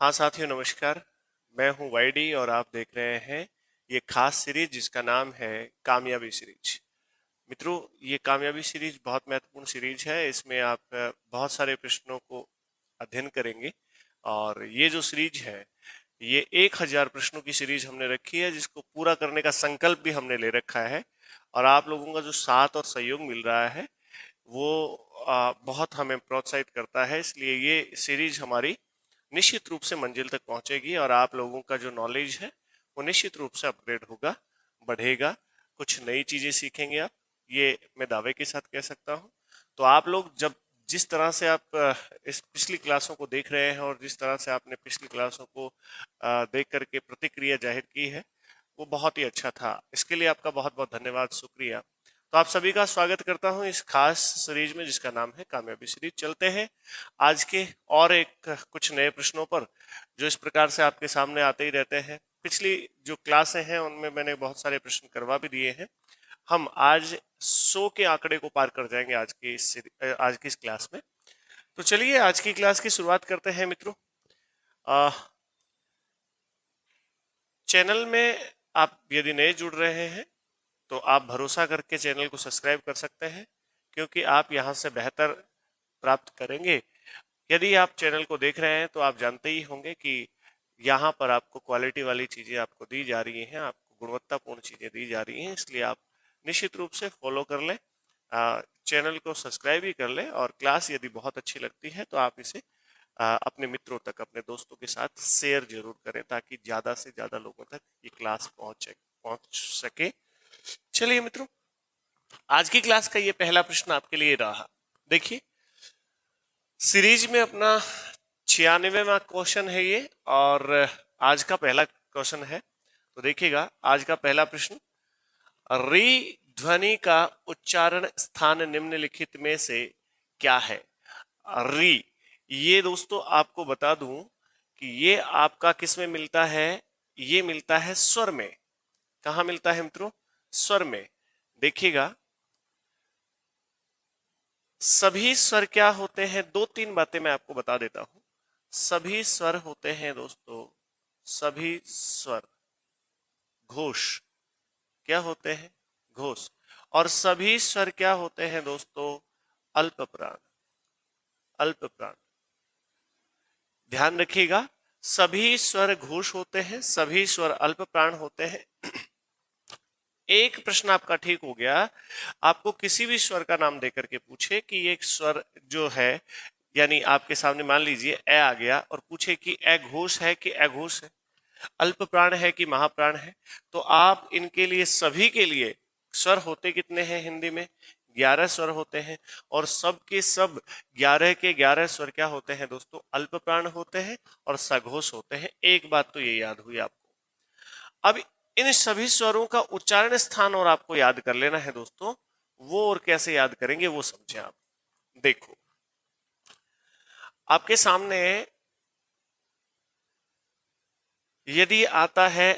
हाँ साथियों, नमस्कार। मैं हूँ वाईडी और आप देख रहे हैं ये खास सीरीज जिसका नाम है कामयाबी सीरीज। मित्रों, ये कामयाबी सीरीज बहुत महत्वपूर्ण सीरीज है। इसमें आप बहुत सारे प्रश्नों को अध्ययन करेंगे और ये जो सीरीज है ये 1000 प्रश्नों की सीरीज हमने रखी है, जिसको पूरा करने का संकल्प भी हमने ले रखा है। और आप लोगों का जो साथ और सहयोग मिल रहा है वो बहुत हमें प्रोत्साहित करता है। इसलिए ये सीरीज हमारी निश्चित रूप से मंजिल तक पहुंचेगी और आप लोगों का जो नॉलेज है वो निश्चित रूप से अपग्रेड होगा, बढ़ेगा। कुछ नई चीजें सीखेंगे आप, ये मैं दावे के साथ कह सकता हूं। तो आप लोग जब जिस तरह से आप इस पिछली क्लासों को देख रहे हैं और जिस तरह से आपने पिछली क्लासों को देख करके प्रतिक्रिया जाहिर की है वो बहुत ही अच्छा था। इसके लिए आपका बहुत बहुत धन्यवाद, शुक्रिया। तो आप सभी का स्वागत करता हूं इस खास सीरीज में जिसका नाम है कामयाबी सीरीज। चलते हैं आज के और एक कुछ नए प्रश्नों पर जो इस प्रकार से आपके सामने आते ही रहते हैं। पिछली जो क्लासें हैं उनमें मैंने बहुत सारे प्रश्न करवा भी दिए हैं। हम आज 100 के आंकड़े को पार कर जाएंगे आज की इस क्लास में। तो चलिए आज की क्लास की शुरुआत करते हैं मित्रों। चैनल में आप यदि नए जुड़ रहे हैं तो आप भरोसा करके चैनल को सब्सक्राइब कर सकते हैं, क्योंकि आप यहां से बेहतर प्राप्त करेंगे। यदि आप चैनल को देख रहे हैं तो आप जानते ही होंगे कि यहाँ पर आपको क्वालिटी वाली चीज़ें आपको दी जा रही हैं, आपको गुणवत्तापूर्ण चीज़ें दी जा रही हैं। इसलिए आप निश्चित रूप से फॉलो कर लें, चैनल को सब्सक्राइब भी कर लें और क्लास यदि बहुत अच्छी लगती है तो आप इसे अपने मित्रों तक, अपने दोस्तों के साथ शेयर जरूर करें ताकि ज़्यादा से ज़्यादा लोगों तक ये क्लास पहुंच सके। चलिए मित्रों, आज की क्लास का ये पहला प्रश्न आपके लिए रहा। देखिए, सीरीज में अपना 96वां क्वेश्चन है ये और आज का पहला क्वेश्चन है। तो देखिएगा आज का पहला प्रश्न, री ध्वनि का उच्चारण स्थान निम्नलिखित में से क्या है? री, ये दोस्तों आपको बता दूं कि ये आपका किस में मिलता है? ये मिलता है स्वर में। कहाँ मिलता है मित्रों? स्वर में। देखिएगा, सभी स्वर क्या होते हैं? दो तीन बातें मैं आपको बता देता हूं। सभी स्वर होते हैं दोस्तों, सभी स्वर घोष क्या होते हैं? घोष। और सभी स्वर क्या होते हैं दोस्तों? अल्प प्राण। अल्प प्राण, ध्यान रखिएगा। सभी स्वर घोष होते हैं, सभी स्वर अल्प प्राण होते हैं। एक प्रश्न आपका ठीक हो गया। आपको किसी भी स्वर का नाम देकर के पूछे कि एक स्वर जो है, यानी आपके सामने मान लीजिए ए आ गया और पूछे कि ए घोष है कि अघोष है, अल्प प्राण है कि महाप्राण है, तो आप इनके लिए, सभी के लिए स्वर होते कितने हैं हिंदी में? 11 स्वर होते हैं। और सब के सब 11 के 11 स्वर क्या होते हैं दोस्तों? अल्प प्राण होते हैं और सघोष होते हैं। एक बात तो ये याद हुई आपको। अब इन सभी स्वरों का उच्चारण स्थान और आपको याद कर लेना है दोस्तों। वो और कैसे याद करेंगे वो समझे आप। देखो, आपके सामने यदि आता है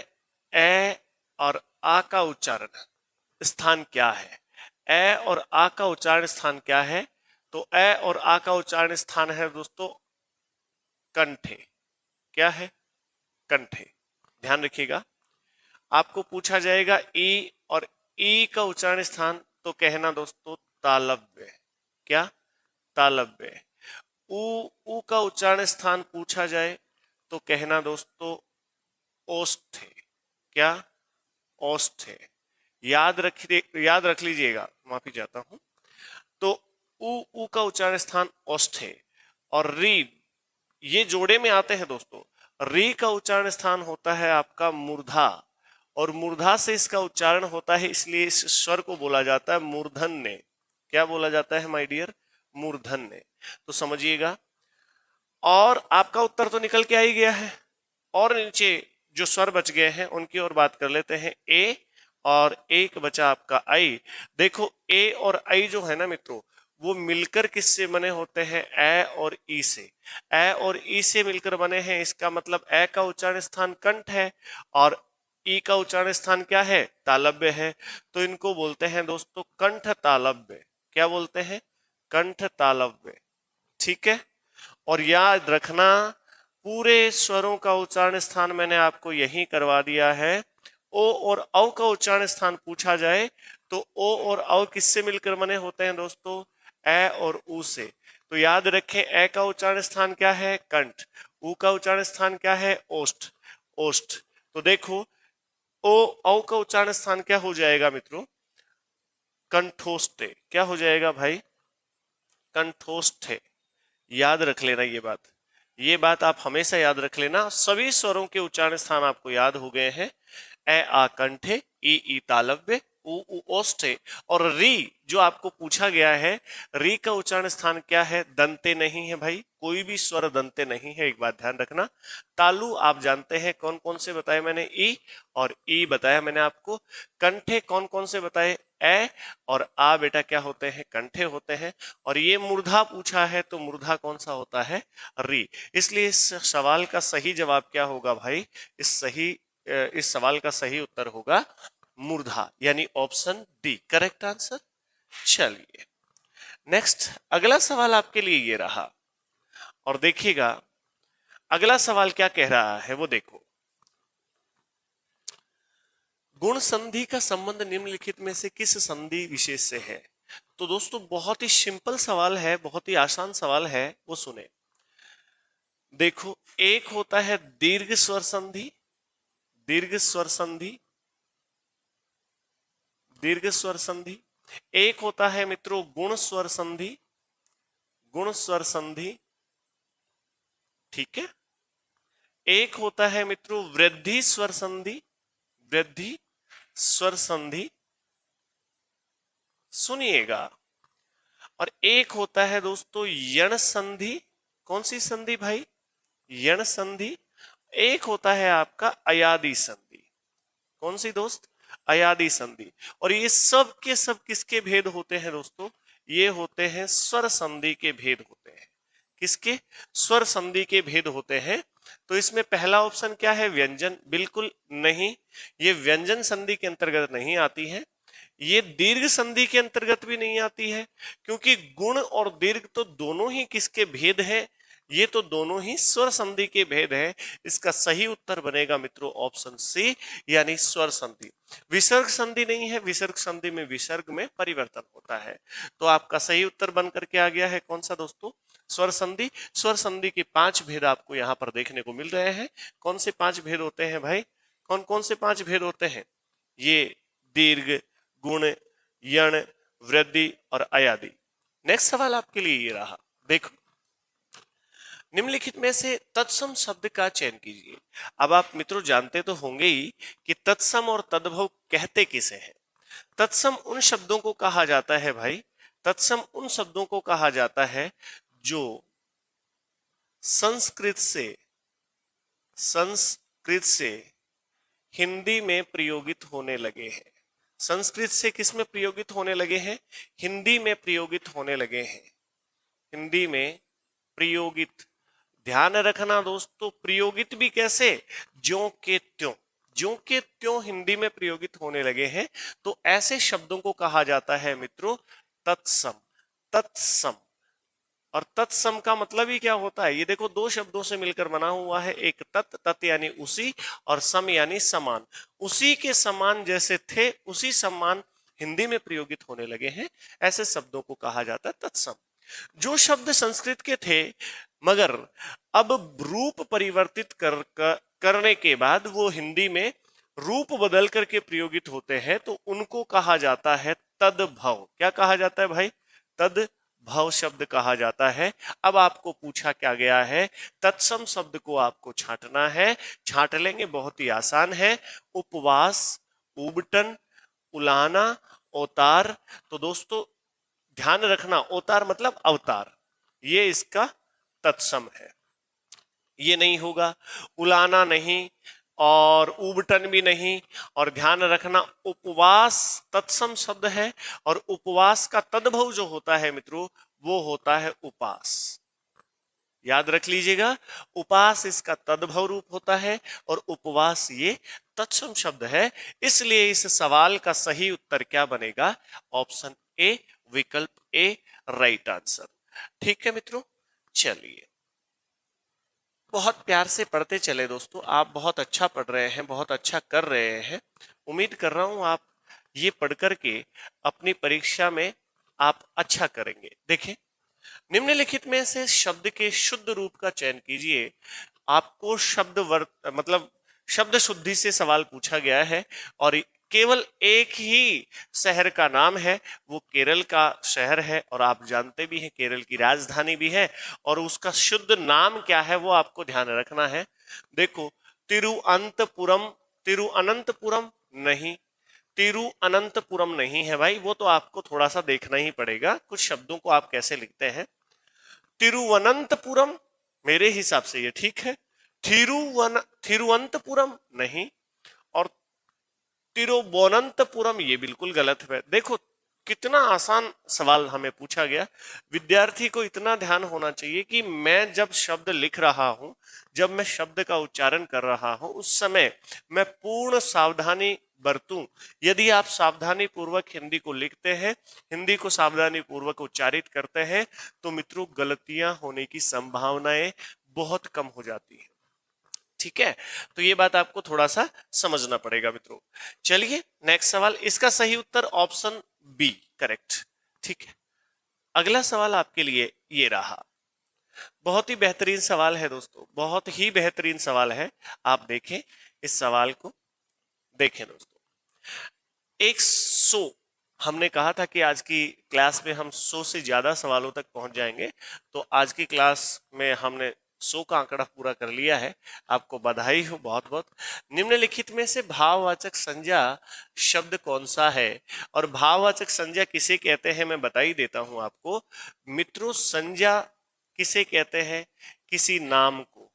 ए और आ का उच्चारण स्थान क्या है? ए और आ का उच्चारण स्थान क्या है? तो ए और आ का उच्चारण स्थान है दोस्तों कंठे। क्या है? कंठे। ध्यान रखिएगा, आपको पूछा जाएगा ई और ई का उच्चारण स्थान, तो कहना दोस्तों तालव्य। क्या? तालव्य। ऊ, ऊ का उच्चारण स्थान पूछा जाए तो कहना दोस्तों ओष्ठे। क्या? ओष्ठे। याद रख लीजिएगा, माफी चाहता हूं। तो ऊ का उच्चारण स्थान ओष्ठे और री, ये जोड़े में आते हैं दोस्तों। री का उच्चारण स्थान होता है आपका मूर्धा और मूर्धा से इसका उच्चारण होता है, इसलिए इस स्वर को बोला जाता है मूर्धन्य। क्या बोला जाता है माय डियर? मूर्धन्य। तो समझिएगा, और आपका उत्तर तो निकल के आ ही गया है। और नीचे जो स्वर बच गए हैं उनकी और बात कर लेते हैं। ए और एक बचा आपका आई। देखो, ए और आई जो है ना मित्रों, वो मिलकर किससे बने होते हैं? ए और ई से। ए और ई से मिलकर बने हैं, इसका मतलब ए का उच्चारण स्थान कंठ है और ई का उच्चारण स्थान क्या है? तालव्य है। तो इनको बोलते हैं दोस्तों कंठ तालव्य। क्या बोलते हैं? कंठ तालव्य। ठीक है। और याद रखना, पूरे स्वरों का उच्चारण स्थान मैंने आपको यहीं करवा दिया है। ओ और औ का उच्चारण स्थान पूछा जाए तो ओ और औ किससे मिलकर बने होते हैं दोस्तों? ए और ऊ से। तो याद रखें, ए का उच्चारण स्थान क्या है? कंठ। ऊ का उच्चारण स्थान क्या है? ओष्ठ। ओष्ठ। तो देखो, ओ औ का उच्चारण स्थान क्या हो जाएगा मित्रों? कंठोष्ठे। क्या हो जाएगा भाई? कंठोष्ठे। याद रख लेना ये बात आप हमेशा याद रख लेना। सभी स्वरों के उच्चारण स्थान आपको याद हो गए हैं। ए आ कंठे, ई तालव्य, उ ओष्ठे। और री जो आपको पूछा गया है, री का उच्चारण स्थान क्या है? दंते नहीं है भाई, कोई भी स्वर दंते नहीं है, एक बात ध्यान रखना। तालु आप जानते हैं कौन कौन से बताए मैंने? ई और ई बताया मैंने आपको। कंठे कौन कौन से बताए? ए और आ बेटा क्या होते हैं? कंठे होते हैं। और ये मूर्धा पूछा है तो मूर्धा कौन सा होता है? री। इसलिए इस सवाल का सही जवाब क्या होगा भाई? इस सवाल का सही उत्तर होगा मूर्धा, यानी ऑप्शन डी करेक्ट आंसर। चलिए नेक्स्ट, अगला सवाल आपके लिए ये रहा, और देखिएगा अगला सवाल क्या कह रहा है वो देखो। गुण संधि का संबंध निम्नलिखित में से किस संधि विशेष से है? तो दोस्तों बहुत ही सिंपल सवाल है, बहुत ही आसान सवाल है, वो सुने। देखो, एक होता है दीर्घ स्वर संधि, दीर्घ स्वर संधि, दीर्घ स्वर संधि। एक होता है मित्रों गुण स्वर संधि, गुण स्वर संधि, ठीक है। एक होता है मित्रों वृद्धि स्वर संधि, वृद्धि स्वर संधि, सुनिएगा। और एक होता है दोस्तों यण संधि। कौन सी संधि भाई? यण संधि। एक होता है आपका अयादि संधि। कौन सी दोस्त? अयादि संधि। और ये सब के सब किसके भेद होते हैं दोस्तों? ये होते हैं स्वर संधि के भेद होते हैं। किसके? स्वर संधि के भेद होते हैं। तो इसमें पहला ऑप्शन क्या है? व्यंजन। बिल्कुल नहीं, ये व्यंजन संधि के अंतर्गत नहीं आती है। ये दीर्घ संधि के अंतर्गत भी नहीं आती है, क्योंकि गुण और दीर्घ तो दोनों ही किसके भेद हैं? ये तो दोनों ही स्वर संधि के भेद है। इसका सही उत्तर बनेगा मित्रों ऑप्शन सी, यानी स्वर संधि। विसर्ग संधि नहीं है, विसर्ग संधि में विसर्ग में परिवर्तन होता है। तो आपका सही उत्तर बन करके आ गया है कौन सा दोस्तों? स्वर संधि। स्वर संधि के 5 भेद आपको यहाँ पर देखने को मिल रहे हैं। कौन से 5 भेद होते हैं भाई? कौन कौन से 5 भेद होते हैं? ये दीर्घ, गुण, यण, वृद्धि और अयादि। नेक्स्ट सवाल आपके लिए ये रहा, देखो। निम्नलिखित में से तत्सम शब्द का चयन कीजिए। अब आप मित्रों जानते तो होंगे ही कि तत्सम और तद्भव कहते किसे हैं। तत्सम उन शब्दों को कहा जाता है भाई, तत्सम उन शब्दों को कहा जाता है जो संस्कृत से हिंदी में प्रयोगित होने लगे हैं। संस्कृत से किस में प्रयोगित होने लगे हैं? हिंदी में प्रयोगित होने लगे हैं। हिंदी में प्रयोगित। ध्यान रखना दोस्तों, प्रयोगित भी कैसे? ज्यों के त्यों, ज्यों के त्यों हिंदी में प्रयोगित होने लगे हैं। तो ऐसे शब्दों को कहा जाता है मित्रों तत्सम। तत्सम। और तत्सम का मतलब ही क्या होता है? ये देखो, दो शब्दों से मिलकर बना हुआ है। एक तत्, तत् यानी उसी, और सम यानी समान। उसी के समान जैसे थे, उसी समान हिंदी में प्रयोगित होने लगे हैं, ऐसे शब्दों को कहा जाता है तत्सम। जो शब्द संस्कृत के थे मगर अब रूप परिवर्तित करने के बाद वो हिंदी में रूप बदल करके प्रयोगित होते हैं, तो उनको कहा जाता है तद्भव। क्या कहा जाता है भाई? तद्भव शब्द कहा जाता है। अब आपको पूछा क्या गया है? तत्सम शब्द को आपको छांटना है। छांट लेंगे, बहुत ही आसान है। उपवास, उबटन, उलाना, अवतार। तो दोस्तों ध्यान रखना, अवतार मतलब अवतार, ये इसका तत्सम है। ये नहीं होगा, उलाना नहीं और उबटन भी नहीं। और ध्यान रखना, उपवास तत्सम शब्द है, और उपवास का तद्भव जो होता है मित्रों वो होता है उपास। याद रख लीजिएगा, उपास इसका तद्भव रूप होता है और उपवास ये तत्सम शब्द है। इसलिए इस सवाल का सही उत्तर क्या बनेगा? ऑप्शन ए, विकल्प ए राइट आंसर। ठीक है मित्रों, चलिए बहुत प्यार से पढ़ते चले दोस्तों, आप बहुत अच्छा पढ़ रहे हैं, बहुत अच्छा कर रहे हैं। उम्मीद कर रहा हूं आप ये पढ़ करके अपनी परीक्षा में आप अच्छा करेंगे। देखें, निम्नलिखित में से शब्द के शुद्ध रूप का चयन कीजिए। आपको शब्द वर्ग मतलब शब्द शुद्धि से सवाल पूछा गया है और केवल एक ही शहर का नाम है, वो केरल का शहर है और आप जानते भी हैं केरल की राजधानी भी है, और उसका शुद्ध नाम क्या है वो आपको ध्यान रखना है। देखो, तिरुअनंतपुरम, तिरुअनंतपुरम नहीं, तिरुअनंतपुरम नहीं है भाई, वो तो आपको थोड़ा सा देखना ही पड़ेगा कुछ शब्दों को आप कैसे लिखते हैं। तिरुवनंतपुरम मेरे हिसाब से ये ठीक है, थिरुवनंतपुरम नहीं, और तिरुवनंतपुरम ये बिल्कुल गलत है। देखो कितना आसान सवाल हमें पूछा गया। विद्यार्थी को इतना ध्यान होना चाहिए कि मैं जब शब्द लिख रहा हूं, जब मैं शब्द का उच्चारण कर रहा हूं, उस समय मैं पूर्ण सावधानी बरतूं। यदि आप सावधानी पूर्वक हिंदी को लिखते हैं, हिंदी को सावधानी पूर्वक उच्चारित करते हैं, तो मित्रों गलतियां होने की संभावनाएं बहुत कम हो जाती है। ठीक है, तो ये बात आपको थोड़ा सा समझना पड़ेगा मित्रों। चलिए नेक्स्ट सवाल, इसका सही उत्तर ऑप्शन बी करेक्ट। ठीक है, अगला सवाल आपके लिए ये रहा। बहुत ही बेहतरीन सवाल है दोस्तों, बहुत ही बेहतरीन सवाल है। आप देखें इस सवाल को, देखें दोस्तों। 100, हमने कहा था कि आज की क्लास में हम 100 से ज्यादा सवालों तक पहुंच जाएंगे, तो आज की क्लास में हमने 100 का आंकड़ा पूरा कर लिया है। आपको बधाई हो बहुत बहुत। निम्नलिखित में से भाववाचक संज्ञा शब्द कौन सा है, और भाववाचक संज्ञा किसे कहते हैं मैं बता ही देता हूं आपको मित्रों। संज्ञा किसे कहते हैं? किसी नाम को,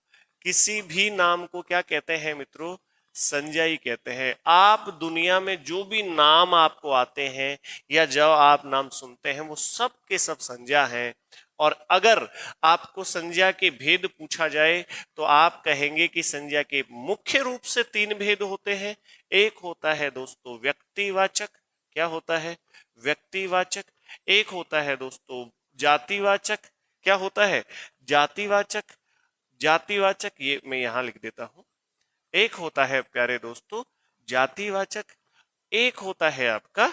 किसी भी नाम को क्या कहते हैं मित्रों? संज्ञा ही कहते हैं। आप दुनिया में जो भी नाम आपको आते हैं या जो आप नाम सुनते हैं वो सब के सब संज्ञा हैं। और अगर आपको संज्ञा के भेद पूछा जाए तो आप कहेंगे कि संज्ञा के मुख्य रूप से 3 भेद होते हैं। एक होता है दोस्तों व्यक्तिवाचक, क्या होता है? व्यक्तिवाचक। एक होता है दोस्तों जातिवाचक, क्या होता है? जातिवाचक। जातिवाचक ये मैं यहां लिख देता हूं। एक होता है प्यारे दोस्तों जातिवाचक, एक होता है आपका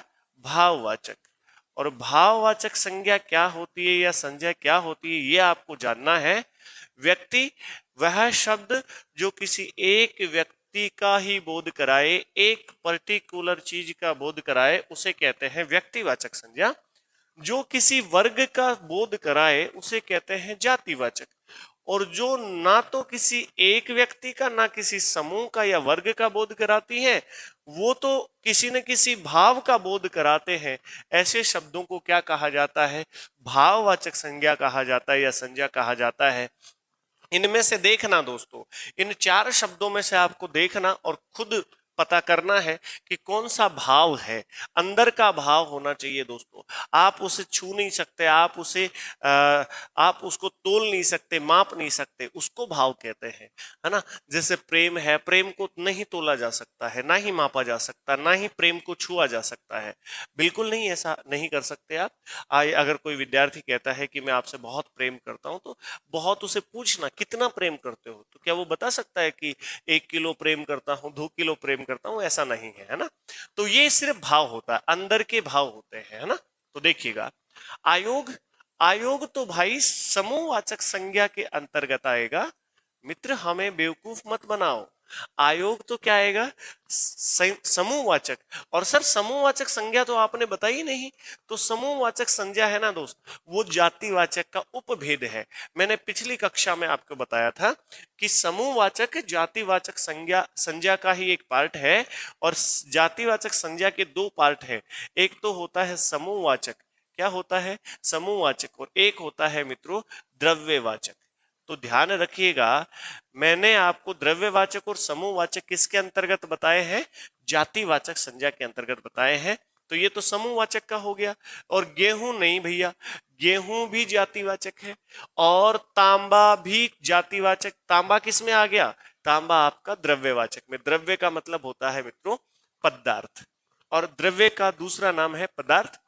भाववाचक। और भाववाचक संज्ञा क्या होती है या संज्ञा क्या होती है ये आपको जानना है। व्यक्ति वह शब्द जो किसी एक व्यक्ति का ही बोध कराए, एक पर्टिकुलर चीज का बोध कराए, उसे कहते हैं व्यक्तिवाचक संज्ञा। जो किसी वर्ग का बोध कराए उसे कहते हैं जातिवाचक। और जो ना तो किसी एक व्यक्ति का ना किसी समूह का या वर्ग का बोध कराती है, वो तो किसी न किसी भाव का बोध कराते हैं, ऐसे शब्दों को क्या कहा जाता है? भाववाचक संज्ञा कहा जाता है या संज्ञा कहा जाता है। इनमें से देखना दोस्तों, इन 4 शब्दों में से आपको देखना और खुद पता करना है कि कौन सा भाव है। अंदर का भाव होना चाहिए दोस्तों। आप उसे छू नहीं सकते, आप उसको तोल नहीं सकते, माप नहीं सकते, उसको भाव कहते हैं, है ना। जैसे प्रेम है, प्रेम को नहीं तोला जा सकता है, ना ही मापा जा सकता, ना ही प्रेम को छुआ जा सकता है। बिल्कुल नहीं, ऐसा नहीं कर सकते आप। अगर कोई विद्यार्थी कहता है कि मैं आपसे बहुत प्रेम करता हूं, तो बहुत उसे पूछना कितना प्रेम करते हो, तो क्या वो बता सकता है कि 1 किलो प्रेम करता हूं, 2 किलो प्रेम करता हूं? ऐसा नहीं है ना। तो ये सिर्फ भाव होता है, अंदर के भाव होते हैं, है ना। तो देखिएगा, आयोग, आयोग तो भाई समूहवाचक संज्ञा के अंतर्गत आएगा। मित्र हमें बेवकूफ मत बनाओ, आयोग तो क्या आएगा? समूहवाचक। और सर समूहवाचक संज्ञा तो आपने बताई नहीं। तो समूहवाचक संज्ञा है ना दोस्त, वो जातिवाचक का उपभेद है। मैंने पिछली कक्षा में आपको बताया था कि समूहवाचक जातिवाचक संज्ञा का ही एक पार्ट है, और जातिवाचक संज्ञा के 2 पार्ट है। एक तो होता है समूहवाचक, क्या होता है? समूहवाचक। और एक होता है मित्रों द्रव्यवाचक। तो ध्यान रखिएगा, मैंने आपको द्रव्यवाचक और समूहवाचक किसके अंतर्गत बताए हैं? जातिवाचक संज्ञा के अंतर्गत बताए हैं। तो ये तो समूहवाचक का हो गया। और गेहूं नहीं भैया, गेहूं भी जातिवाचक है, और तांबा भी जातिवाचक। तांबा किस में आ गया? तांबा आपका द्रव्यवाचक में। द्रव्य का मतलब होता है मित्रों पदार्थ, और द्रव्य का दूसरा नाम है पदार्थ।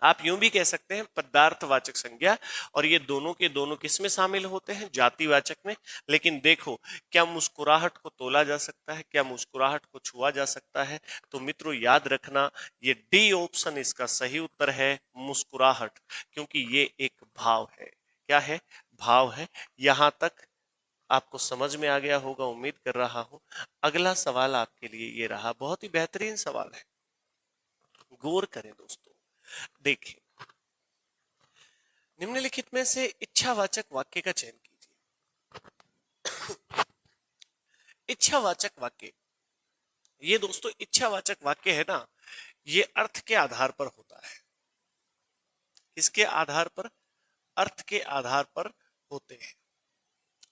आप यूं भी कह सकते हैं पदार्थवाचक संज्ञा, और ये दोनों के दोनों किस में शामिल होते हैं, जातिवाचक में। लेकिन देखो, क्या मुस्कुराहट को तोला जा सकता है, क्या मुस्कुराहट को छुआ जा सकता है? तो मित्रों याद रखना, ये डी ऑप्शन इसका सही उत्तर है, मुस्कुराहट, क्योंकि ये एक भाव है। क्या है? भाव है। यहां तक आपको समझ में आ गया होगा, उम्मीद कर रहा हूं। अगला सवाल आपके लिए ये रहा, बहुत ही बेहतरीन सवाल है, गौर करें दोस्तों। देखिए, निम्नलिखित में से इच्छावाचक वाक्य का चयन कीजिए। इच्छावाचक वाक्य, ये दोस्तों इच्छावाचक वाक्य है ना, ये अर्थ के आधार पर होता है। किसके आधार पर? अर्थ के आधार पर होते हैं।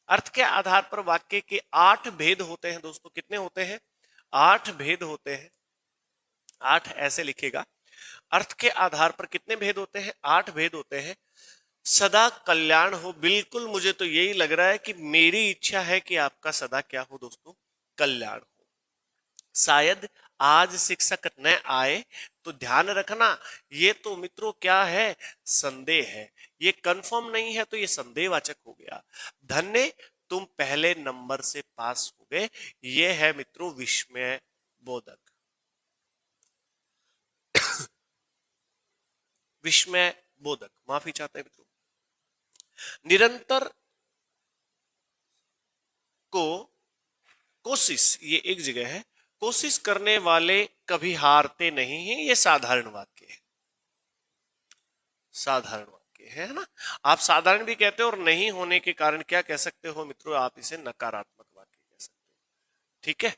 अर्थ के आधार पर वाक्य के 8 भेद होते हैं दोस्तों। कितने होते हैं? 8 भेद होते हैं। 8 ऐसे लिखेगा, अर्थ के आधार पर कितने भेद होते हैं? 8 भेद होते हैं। सदा कल्याण हो, बिल्कुल मुझे तो यही लग रहा है कि मेरी इच्छा है कि आपका सदा क्या हो दोस्तों? कल्याण हो। शायद आज शिक्षक न आए, तो ध्यान रखना, ये तो मित्रों क्या है? संदेह है। ये कंफर्म नहीं है तो ये संदेहवाचक हो गया। धन्य, तुम पहले नंबर से पास हो गए, ये है मित्रों विस्मय बोधक। विस्मय बोधक, माफी चाहते हैं मित्रों। निरंतर को कोशिश, ये एक जगह है, कोशिश करने वाले कभी हारते नहीं हैं, ये साधारण वाक्य है। साधारण वाक्य है ना। आप साधारण भी कहते हो, और नहीं होने के कारण क्या कह सकते हो मित्रों? आप इसे नकारात्मक वाक्य कह सकते हो। ठीक है,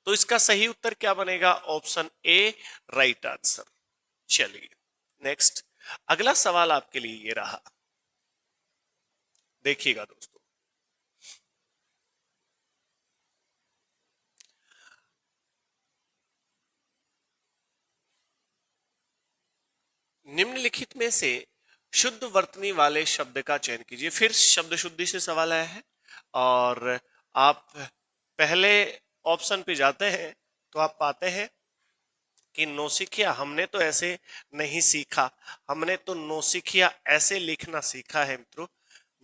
तो इसका सही उत्तर क्या बनेगा? Option A, right answer. चलिए नेक्स्ट, अगला सवाल आपके लिए ये रहा, देखिएगा दोस्तों। निम्नलिखित में से शुद्ध वर्तनी वाले शब्द का चयन कीजिए। फिर शब्द शुद्धि से सवाल आया है, और आप पहले ऑप्शन पे जाते हैं तो आप पाते हैं कि नौसिखिया हमने तो ऐसे नहीं सीखा, हमने तो नौसिखिया ऐसे लिखना सीखा है मित्रों।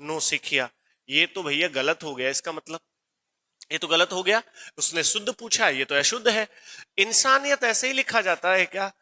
नौसिखिया, ये तो भैया गलत हो गया, इसका मतलब ये तो गलत हो गया। उसने शुद्ध पूछा, ये तो अशुद्ध है। इंसानियत ऐसे ही लिखा जाता है क्या?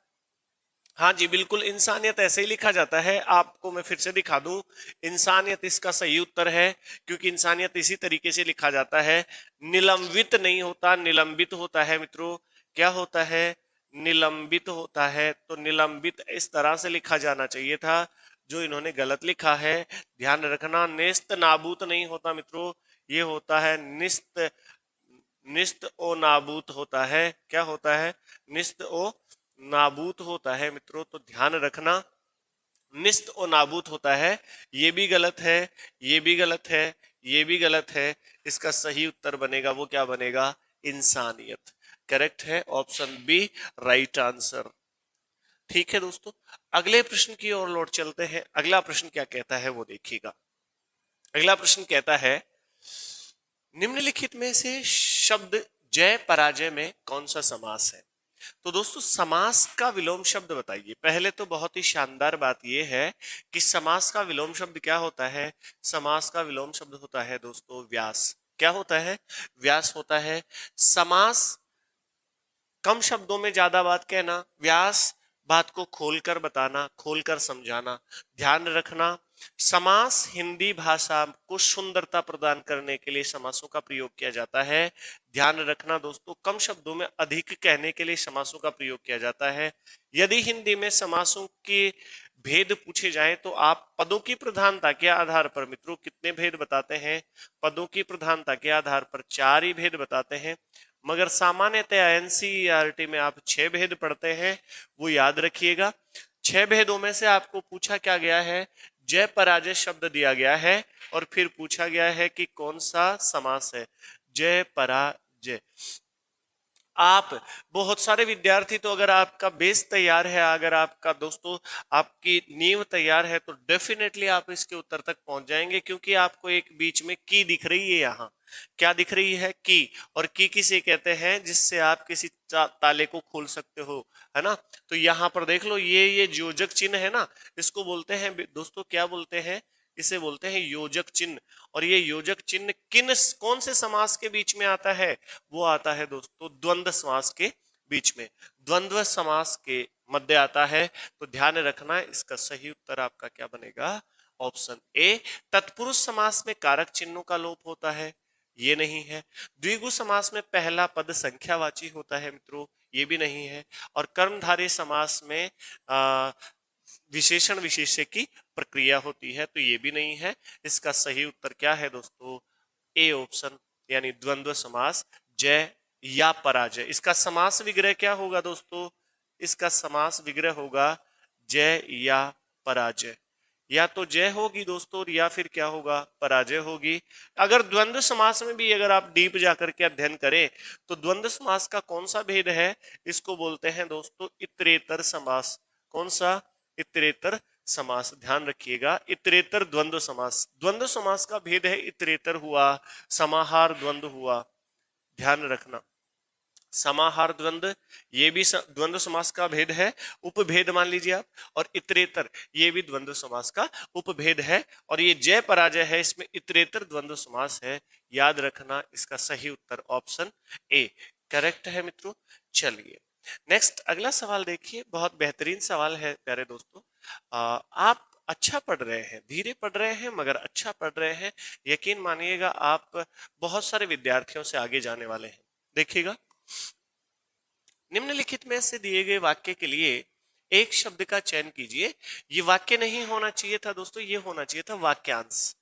हाँ जी बिल्कुल, इंसानियत ऐसे ही लिखा जाता है। आपको मैं फिर से दिखा दूं, इंसानियत इसका सही उत्तर है, क्योंकि इंसानियत इसी तरीके से लिखा जाता है। निलंबित नहीं होता, निलंबित होता है मित्रों। क्या होता है? निलंबित होता है। तो निलंबित इस तरह से लिखा जाना चाहिए था, जो इन्होंने गलत लिखा है। ध्यान रखना, नेस्त नाबूत नहीं होता मित्रों, ये होता है निस्त। निस्त ओ नाबूत होता है। क्या होता है? निस्त ओ नाबूत होता है मित्रों, तो ध्यान रखना, निस्त और नाबूत होता है। ये भी गलत है, ये भी गलत है, ये भी गलत है। इसका सही उत्तर बनेगा, वो क्या बनेगा? इंसानियत। करेक्ट है, ऑप्शन बी, राइट आंसर। ठीक है दोस्तों, अगले प्रश्न की ओर लौट चलते हैं। अगला प्रश्न क्या कहता है वो देखिएगा। अगला प्रश्न कहता है, निम्नलिखित में से शब्द जय पराजय में कौन सा समास है? तो दोस्तों समास का विलोम शब्द बताइए। पहले तो बहुत ही शानदार बात यह है कि समास का विलोम शब्द क्या होता है? समास का विलोम शब्द होता है दोस्तों व्यास। क्या होता है? व्यास होता है। समास कम शब्दों में ज्यादा बात कहना, व्यास बात को खोलकर बताना, खोलकर समझाना। ध्यान रखना, समास हिंदी भाषा को सुंदरता प्रदान करने के लिए समासों का प्रयोग किया जाता है। ध्यान रखना दोस्तों, कम शब्दों में अधिक कहने के लिए समासों का प्रयोग किया जाता है। यदि हिंदी में समासों के भेद पूछे जाएं तो आप पदों की प्रधानता के आधार पर मित्रों कितने भेद बताते हैं? पदों की प्रधानता के आधार पर 4 ही भेद बताते हैं। मगर सामान्यतः एनसीईआरटी में आप 6 भेद पढ़ते हैं, वो याद रखिएगा। 6 भेदों में से आपको पूछा क्या गया है? जय पराजय शब्द दिया गया है, और फिर पूछा गया है कि कौन सा समास है। जय पराजय, आप बहुत सारे विद्यार्थी, तो अगर आपका बेस तैयार है, अगर आपका दोस्तों आपकी नींव तैयार है, तो डेफिनेटली आप इसके उत्तर तक पहुंच जाएंगे, क्योंकि आपको एक बीच में की दिख रही है। यहाँ क्या दिख रही है? की। और की किसे कहते हैं? जिससे आप किसी ताले को खोल सकते हो, है ना। तो यहाँ पर देख लो, ये योजक चिन्ह है ना, इसको बोलते हैं दोस्तों, क्या बोलते हैं? इसे बोलते हैं योजक चिन्ह। और ये योजक चिन्ह कौन से समास के बीच में आता है? वो आता है दोस्तों द्वंद्व समास के बीच में, द्वंद्व समास के मध्य आता है। तो ध्यान रखना, इसका सही उत्तर आपका क्या बनेगा? Option A. तत्पुरुष समास में कारक चिन्हों का लोप होता है, ये नहीं है। द्विगु समास में पहला पद संख्यावाची होता है मित्रों, ये भी नहीं है। और कर्मधारय समास में विशेषण विशेष्य की प्रक्रिया होती है, तो ये भी नहीं है। इसका सही उत्तर क्या है दोस्तों? ए ऑप्शन, यानी द्वंद्व समास, जय या पराजय। इसका समास विग्रह क्या होगा दोस्तों? इसका समास विग्रह होगा जय या पराजय। या तो जय होगी दोस्तों, या फिर क्या होगा? पराजय होगी। अगर द्वंद्व समास में भी अगर आप डीप जाकर के अध्ययन करें, तो द्वंद्व समास का कौन सा भेद है? इसको बोलते हैं दोस्तों इतरेतर समास। कौन सा? इतरेतर समास। ध्यान रखिएगा, इतरेतर द्वंद्व समास। द्वंद्व समास का भेद है इतरेतर हुआ, समाहार द्वंद्व हुआ। ध्यान रखना, समाहार द्वंद्व ये भी द्वंद्व समास का भेद है, उपभेद मान लीजिए आप। और इतरेतर ये भी द्वंद्व समास का उपभेद है। और ये जय पराजय है, इसमें इतरेतर द्वंद्व समास है। याद रखना, इसका सही उत्तर ऑप्शन ए करेक्ट है मित्रों। चलिए नेक्स्ट अगला सवाल देखिए, बहुत बेहतरीन सवाल है प्यारे दोस्तों। आप अच्छा पढ़ रहे हैं, धीरे पढ़ रहे हैं, मगर अच्छा पढ़ रहे हैं। यकीन मानिएगा, आप बहुत सारे विद्यार्थियों से आगे जाने वाले हैं। देखिएगा, निम्नलिखित में से दिए गए वाक्य के लिए एक शब्द का चयन कीजिए। ये वाक्य नहीं होना चाहिए था दोस्तों, ये होना चाहिए था वाक्यांश।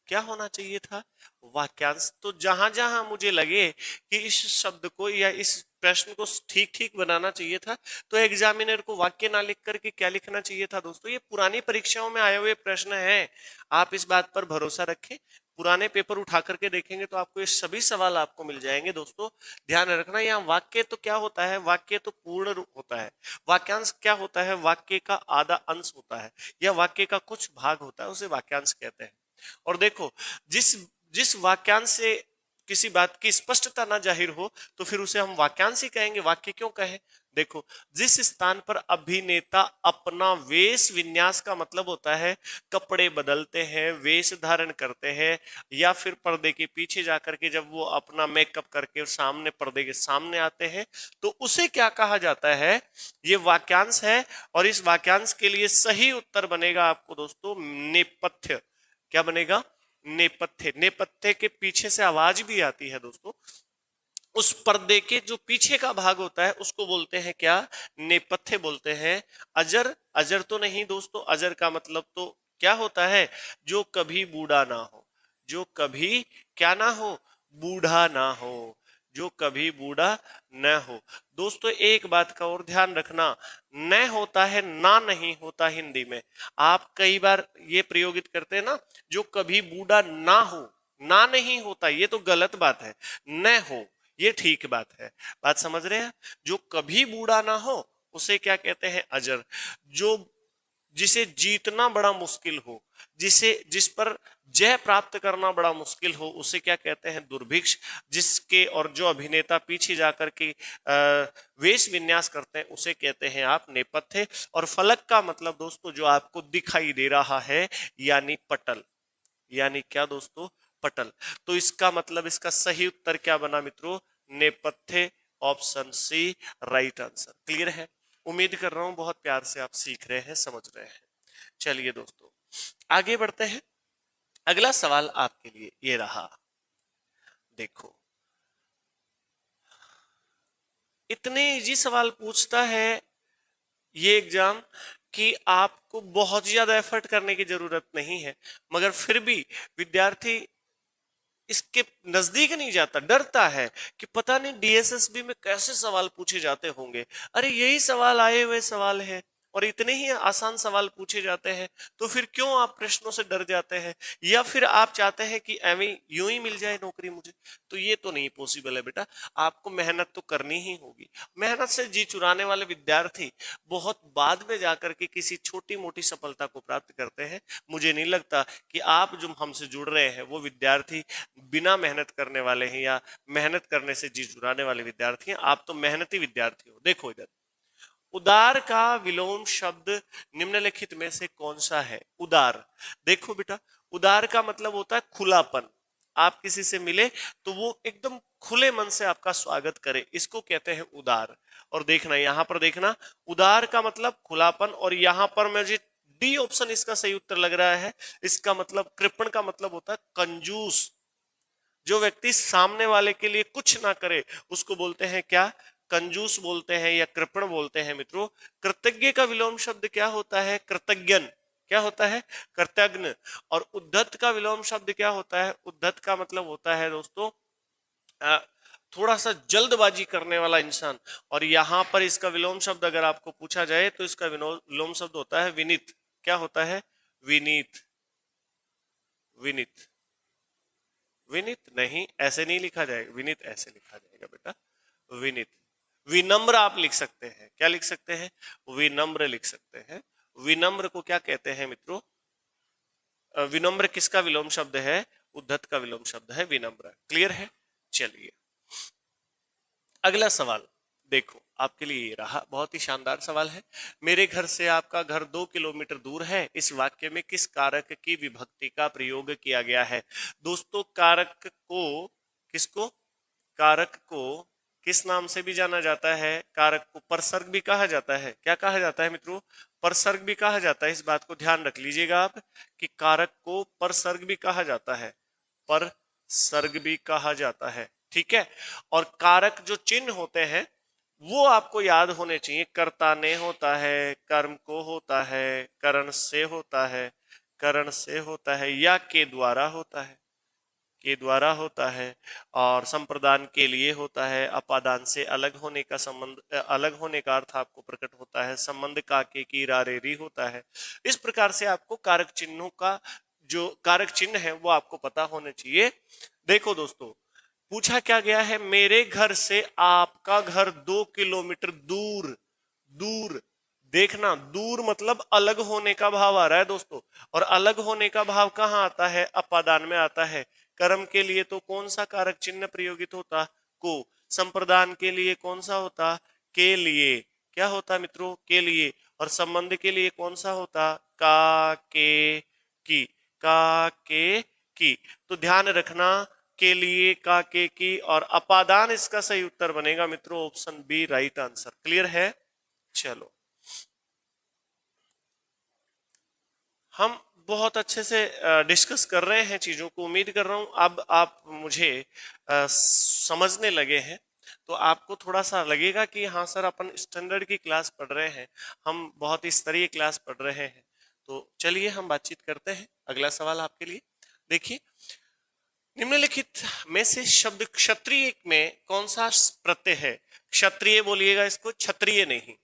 क्या होना चाहिए था? वाक्यांश। तो जहां जहां मुझे लगे कि इस शब्द को या इस प्रश्न को ठीक ठीक बनाना चाहिए था, तो एग्जामिनर को वाक्य ना लिख करके क्या लिखना चाहिए था दोस्तों? ये पुरानी परीक्षाओं में आए हुए प्रश्न हैं, आप इस बात पर भरोसा रखें। पुराने पेपर उठा करके देखेंगे तो आपको ये सभी सवाल आपको मिल जाएंगे दोस्तों। ध्यान रखना, यहाँ वाक्य तो क्या होता है? वाक्य तो पूर्ण रूप होता है। वाक्यांश क्या होता है? वाक्य का आधा अंश होता है, या वाक्य का कुछ भाग होता है, उसे वाक्यांश कहते हैं। और देखो, जिस जिस वाक्यांश से किसी बात की स्पष्टता ना जाहिर हो, तो फिर उसे हम वाक्यांश ही कहेंगे, वाक्य क्यों कहें? देखो, जिस स्थान पर अभिनेता अपना वेश विन्यास का मतलब होता है कपड़े बदलते हैं, वेश धारण करते हैं, या फिर पर्दे के पीछे जाकर के जब वो अपना मेकअप करके सामने पर्दे के सामने आते हैं, तो उसे क्या कहा जाता है? ये वाक्यांश है। और इस वाक्यांश के लिए सही उत्तर बनेगा आपको दोस्तों नेपथ्य। क्या बनेगा? नेपथ्य। नेपथ्य के पीछे से आवाज भी आती है दोस्तों, उस पर्दे के जो पीछे का भाग होता है उसको बोलते हैं क्या? नेपथ्य बोलते हैं। अजर, अजर तो नहीं दोस्तों, अजर का मतलब तो क्या होता है? जो कभी बूढ़ा ना हो। जो कभी क्या ना हो? बूढ़ा ना हो। जो कभी बूढ़ा न हो। दोस्तों एक बात का और ध्यान रखना, न होता है, ना नहीं होता हिंदी में। आप कई बार ये प्रयोगित करते हैं ना, जो कभी बूढ़ा ना हो, ना नहीं होता, ये तो गलत बात है। न हो, ये ठीक बात है। बात समझ रहे हैं? जो कभी बूढ़ा ना हो उसे क्या कहते हैं? अजर। जो जिसे जीतना बड़ा मुश्किल हो, जिस पर जय प्राप्त करना बड़ा मुश्किल हो, उसे क्या कहते हैं? दुर्भिक्ष। जिसके और जो अभिनेता पीछे जाकर के वेश विन्यास करते हैं उसे कहते हैं आप नेपथ्य। और फलक का मतलब दोस्तों जो आपको दिखाई दे रहा है, यानी पटल। यानी क्या दोस्तों? पटल। तो इसका मतलब, इसका सही उत्तर क्या बना मित्रों? नेपथ्य, option C right answer. Clear है? उम्मीद कर रहा हूं बहुत प्यार से आप सीख रहे हैं, समझ रहे हैं। चलिए दोस्तों आगे बढ़ते हैं। अगला सवाल आपके लिए ये रहा। देखो, इतने इजी सवाल पूछता है ये एग्जाम कि आपको बहुत ज्यादा एफर्ट करने की जरूरत नहीं है, मगर फिर भी विद्यार्थी इसके नजदीक नहीं जाता, डरता है कि पता नहीं डीएसएसबी में कैसे सवाल पूछे जाते होंगे। अरे यही सवाल आए हुए सवाल है, और इतने ही आसान सवाल पूछे जाते हैं, तो फिर क्यों आप प्रश्नों से डर जाते हैं, या फिर आप चाहते हैं कि एवं यूं ही मिल जाए नौकरी मुझे? तो ये तो नहीं पॉसिबल है बेटा, आपको मेहनत तो करनी ही होगी। मेहनत से जी चुराने वाले विद्यार्थी बहुत बाद में जाकर के किसी छोटी मोटी सफलता को प्राप्त करते हैं। मुझे नहीं लगता कि आप जो हमसे जुड़ रहे हैं वो विद्यार्थी बिना मेहनत करने वाले हैं या मेहनत करने से जी चुराने वाले विद्यार्थी हैं। आप तो मेहनती विद्यार्थी हो। देखो इधर, उदार का विलोम शब्द निम्नलिखित में से कौन सा है? उदार, देखो बेटा, उदार का मतलब होता है खुलापन। आप किसी से मिले तो वो एकदम खुले मन से आपका स्वागत करे, इसको कहते हैं उदार। और देखना यहां पर, देखना उदार का मतलब खुलापन, और यहां पर मुझे डी ऑप्शन इसका सही उत्तर लग रहा है। इसका मतलब कृपण का मतलब होता है कंजूस। जो व्यक्ति सामने वाले के लिए कुछ ना करे उसको बोलते हैं क्या? कंजूस बोलते हैं या कृपण बोलते हैं मित्रों। कृतज्ञ का विलोम शब्द क्या होता है? कृतज्ञन। क्या होता है? कृतज्ञ। और उद्धत का विलोम शब्द क्या होता है? उद्धत का मतलब होता है दोस्तों थोड़ा सा जल्दबाजी करने वाला इंसान। और यहां पर इसका विलोम शब्द अगर आपको पूछा जाए तो इसका विलोम शब्द होता है विनीत। क्या होता है? विनीत। विनीत, विनीत नहीं, ऐसे नहीं लिखा जाएगा, विनीत ऐसे लिखा जाएगा बेटा, विनीत। विनम्र आप लिख सकते हैं, क्या लिख सकते हैं? विनम्र लिख सकते हैं। विनम्र को क्या कहते हैं मित्रों? विनम्र किसका विलोम शब्द है? उद्धत का विलोम शब्द है विनम्र। क्लियर है? चलिए अगला सवाल देखो, आपके लिए ये रहा, बहुत ही शानदार सवाल है। मेरे घर से आपका घर 2 किलोमीटर दूर है, इस वाक्य में किस कारक की विभक्ति का प्रयोग किया गया है? दोस्तों कारक को, किसको? कारक को किस नाम से भी जाना जाता है? कारक को परसर्ग भी कहा जाता है। क्या कहा जाता है मित्रों? परसर्ग भी कहा जाता है। इस बात को ध्यान रख लीजिएगा आप कि कारक को परसर्ग भी कहा जाता है, परसर्ग भी कहा जाता है। ठीक है, और कारक जो चिन्ह होते हैं वो आपको याद होने चाहिए। कर्ता ने होता है, कर्म को होता है, करण से होता है, करण से होता है, या के द्वारा होता है, के द्वारा होता है, और संप्रदान के लिए होता है। अपादान से अलग होने का संबंध, अलग होने का अर्थ आपको प्रकट होता है। संबंध काके की रारेरी होता है। इस प्रकार से आपको कारक चिन्हों का जो कारक चिन्ह है वो आपको पता होने चाहिए। देखो दोस्तों, पूछा क्या गया है? मेरे घर से आपका घर 2 किलोमीटर दूर। दूर, देखना, दूर मतलब अलग होने का भाव आ रहा है दोस्तों। और अलग होने का भाव कहाँ आता है? अपादान में आता है। कर्म के लिए तो कौन सा कारक चिन्ह प्रयोगित होता? को। संप्रदान के लिए कौन सा होता? के लिए। क्या होता मित्रों? के लिए। और संबंध के लिए कौन सा होता? का के की। का के की। तो ध्यान रखना, के लिए, का के की, और अपादान इसका सही उत्तर बनेगा मित्रों option B right answer. Clear है? चलो, हम बहुत अच्छे से डिस्कस कर रहे हैं चीजों को। उम्मीद कर रहा हूं अब आप मुझे समझने लगे हैं। तो आपको थोड़ा सा लगेगा कि हाँ सर, अपन स्टैंडर्ड की क्लास पढ़ रहे हैं, हम बहुत ही स्तरीय क्लास पढ़ रहे हैं। तो चलिए हम बातचीत करते हैं। अगला सवाल आपके लिए, देखिए, निम्नलिखित में से शब्द क्षत्रिय में कौन सा प्रत्यय है? क्षत्रिय बोलिएगा इसको, क्षत्रिय नहीं।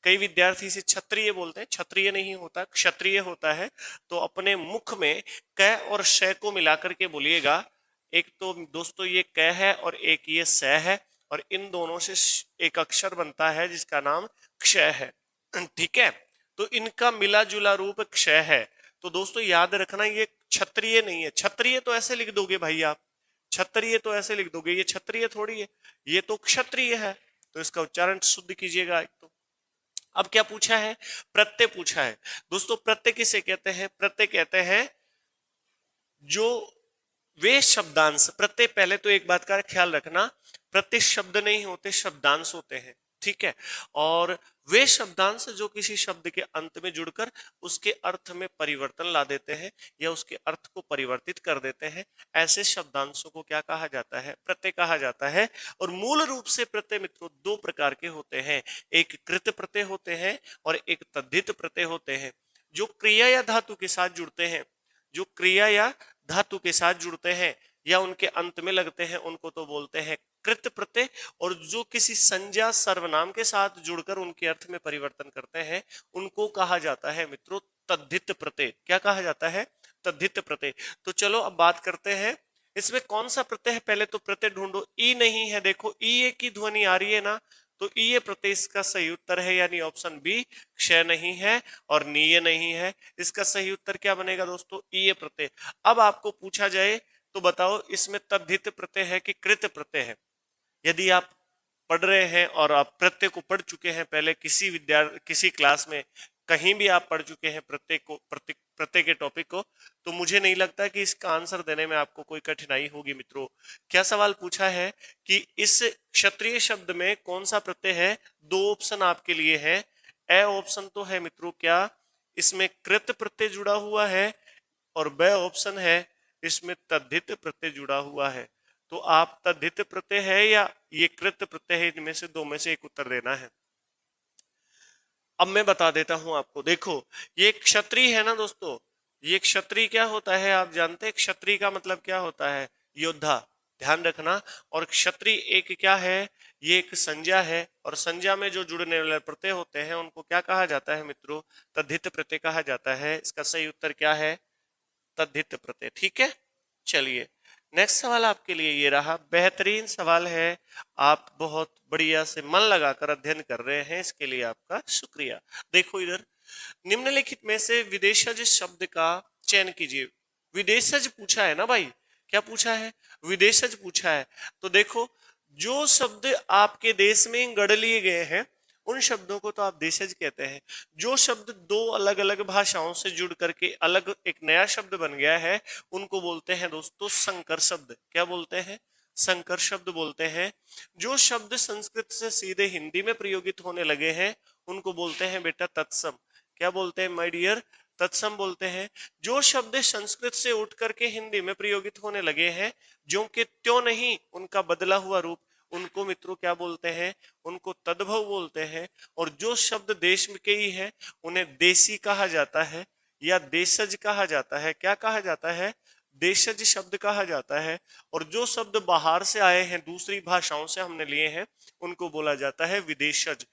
कई विद्यार्थी से क्षत्रिय बोलते हैं, क्षत्रिय नहीं होता, क्षत्रिय होता है। तो अपने मुख में क और श को मिलाकर के बोलिएगा। एक तो दोस्तों ये क है और एक ये स है, और इन दोनों से एक अक्षर बनता है जिसका नाम क्षय है। ठीक है, तो इनका मिला जुला रूप क्षय है। तो दोस्तों याद रखना, ये क्षत्रिय नहीं है। क्षत्रिय तो ऐसे लिख दोगे भाई आप, क्षत्रिय तो ऐसे लिख दोगे, ये क्षत्रिय थोड़ी है, ये तो क्षत्रिय है। तो इसका उच्चारण शुद्ध कीजिएगा एक तो। अब क्या पूछा है? प्रत्यय पूछा है। दोस्तों प्रत्यय किसे कहते हैं? प्रत्यय कहते हैं जो वे शब्दांश, प्रत्यय, पहले तो एक बात का ख्याल रखना, प्रत्यय शब्द नहीं होते, शब्दांश होते हैं। ठीक है, और वे शब्दांश जो किसी शब्द के अंत में जुड़कर उसके अर्थ में परिवर्तन ला देते हैं या उसके अर्थ को परिवर्तित कर देते हैं, ऐसे शब्दांशों को क्या कहा जाता है? प्रत्यय कहा जाता है। और मूल रूप से प्रत्यय मित्रों दो प्रकार के होते हैं, एक कृत प्रत्यय होते हैं और एक तद्धित प्रत्यय होते हैं। जो क्रिया या धातु के साथ जुड़ते हैं, जो क्रिया या धातु के साथ जुड़ते हैं, या उनके अंत में लगते हैं उनको तो बोलते हैं कृत प्रत्यय, और जो किसी संज्ञा सर्वनाम के साथ जुड़कर उनके अर्थ में परिवर्तन करते हैं उनको कहा जाता है मित्रों तद्धित प्रत्यय। क्या कहा जाता है? तद्धित प्रत्यय। तो चलो अब बात करते हैं इसमें कौन सा प्रत्यय है। पहले तो प्रत्यय ढूंढो। ई नहीं है, देखो ई की ध्वनि आ रही है ना, तो ई प्रत्यय इसका सही उत्तर है, यानी ऑप्शन बी क्षय नहीं है और नीय नहीं है। इसका सही उत्तर क्या बनेगा दोस्तों? ई प्रत्यय। अब आपको पूछा जाए तो बताओ इसमें तद्धित प्रत्यय है कि कृत प्रत्यय है? यदि आप पढ़ रहे हैं और आप प्रत्यय को पढ़ चुके हैं पहले किसी क्लास में, कहीं भी आप पढ़ चुके हैं प्रत्यय के टॉपिक को, तो मुझे नहीं लगता कि इसका आंसर देने में आपको कोई कठिनाई होगी मित्रों। क्या सवाल पूछा है कि इस क्षत्रिय शब्द में कौन सा प्रत्यय है? दो ऑप्शन आपके लिए है। ए ऑप्शन तो है मित्रों क्या इसमें कृत प्रत्यय जुड़ा हुआ है, और ब ऑप्शन है इसमें तद्धित प्रत्यय जुड़ा हुआ है। तो आप तद्धित प्रत्यय है या ये कृत प्रत्यय है, इनमें से दो में से एक उत्तर देना है। अब मैं बता देता हूं आपको। देखो ये क्षत्रिय है ना दोस्तों, ये क्षत्रिय क्या होता है आप जानते हैं? क्षत्रिय का मतलब क्या होता है? योद्धा, ध्यान रखना। और क्षत्रिय एक क्या है? ये एक संज्ञा है, और संज्ञा में जो जुड़ने वाले प्रत्यय होते हैं उनको क्या कहा जाता है मित्रों? तद्धित प्रत्यय कहा जाता है। इसका सही उत्तर क्या है? तद्धित प्रत्यय। ठीक है, चलिए नेक्स्ट सवाल आपके लिए ये रहा। बेहतरीन सवाल है, आप बहुत बढ़िया से मन लगाकर अध्ययन कर रहे हैं, इसके लिए आपका शुक्रिया। देखो इधर, निम्नलिखित में से विदेशज शब्द का चयन कीजिए। विदेशज पूछा है ना भाई, क्या पूछा है? विदेशज पूछा है। तो देखो जो शब्द आपके देश में गढ़ लिए गए हैं उन शब्दों को तो आप देशज कहते हैं। जो शब्द दो अलग अलग भाषाओं से जुड़ करके अलग एक नया शब्द बन गया है उनको बोलते हैं दोस्तों संकर शब्द। क्या बोलते हैं? संकर शब्द बोलते हैं। जो शब्द संस्कृत से सीधे हिंदी में प्रयोगित होने लगे हैं उनको बोलते हैं बेटा तत्सम। क्या बोलते हैं माय डियर? तत्सम बोलते हैं। जो शब्द संस्कृत से उठ करके हिंदी में प्रयोगित होने लगे हैं, जो कि त्यों नहीं उनका बदला हुआ रूप, उनको मित्रों क्या बोलते हैं? उनको तद्भव बोलते हैं। और जो शब्द देश में के ही है उन्हें देसी कहा जाता है या देशज कहा जाता है। क्या कहा जाता है? देशज शब्द कहा जाता है। और जो शब्द बाहर से आए हैं, दूसरी भाषाओं से हमने लिए हैं, उनको बोला जाता है विदेशज।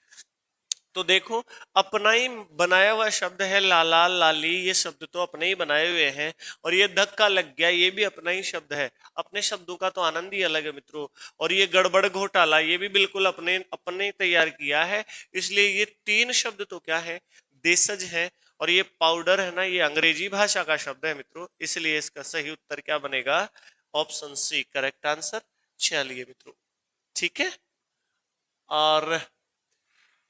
तो देखो अपना ही बनाया हुआ शब्द है लाला लाली, ये शब्द तो अपने ही बनाए हुए हैं। और ये धक्का लग गया, ये भी अपना ही शब्द है। अपने शब्दों का तो आनंद ही अलग है मित्रों। और ये गड़बड़ घोटाला, ये भी बिल्कुल अपने अपने तैयार किया है। इसलिए ये तीन शब्द तो क्या है? देशज है। और ये पाउडर है ना, ये अंग्रेजी भाषा का शब्द है मित्रों। इसलिए इसका सही उत्तर क्या बनेगा? Option C correct answer. चलिए मित्रों, ठीक है। और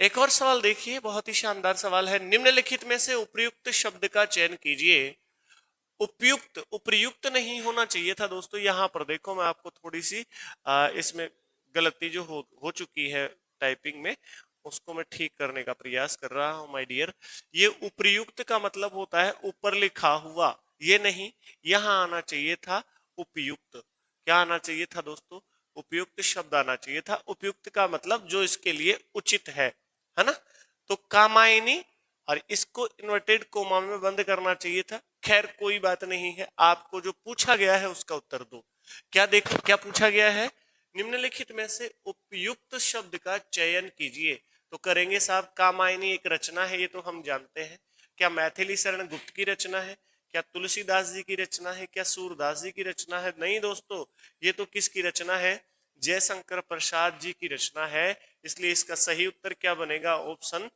एक और सवाल देखिए, बहुत ही शानदार सवाल है। निम्नलिखित में से उपयुक्त शब्द का चयन कीजिए। उपयुक्त, उपयुक्त नहीं होना चाहिए था दोस्तों। यहां पर देखो मैं आपको थोड़ी सी इसमें गलती जो हो चुकी है टाइपिंग में, उसको मैं ठीक करने का प्रयास कर रहा हूं माय डियर। ये उपयुक्त का मतलब होता है ऊपर लिखा हुआ, ये नहीं। यहां आना चाहिए था उपयुक्त। क्या आना चाहिए था दोस्तों? उपयुक्त शब्द आना चाहिए था। उपयुक्त का मतलब जो इसके लिए उचित है ना। तो कामायनी, और इसको इन्वर्टेड कोमा में बंद करना चाहिए था। खैर कोई बात नहीं है, आपको जो पूछा गया है उसका उत्तर दो। क्या देखो क्या पूछा गया है? निम्नलिखित में से उपयुक्त शब्द का चयन कीजिए। तो करेंगे साहब, कामायनी एक रचना है, ये तो हम जानते हैं। क्या मैथिली शरण गुप्त की रचना है? क्या तुलसीदास जी की रचना है? क्या सूरदास जी की रचना है? नहीं दोस्तों, ये तो किसकी रचना है? जयशंकर प्रसाद जी की रचना है। इसलिए इसका सही उत्तर क्या बनेगा? Option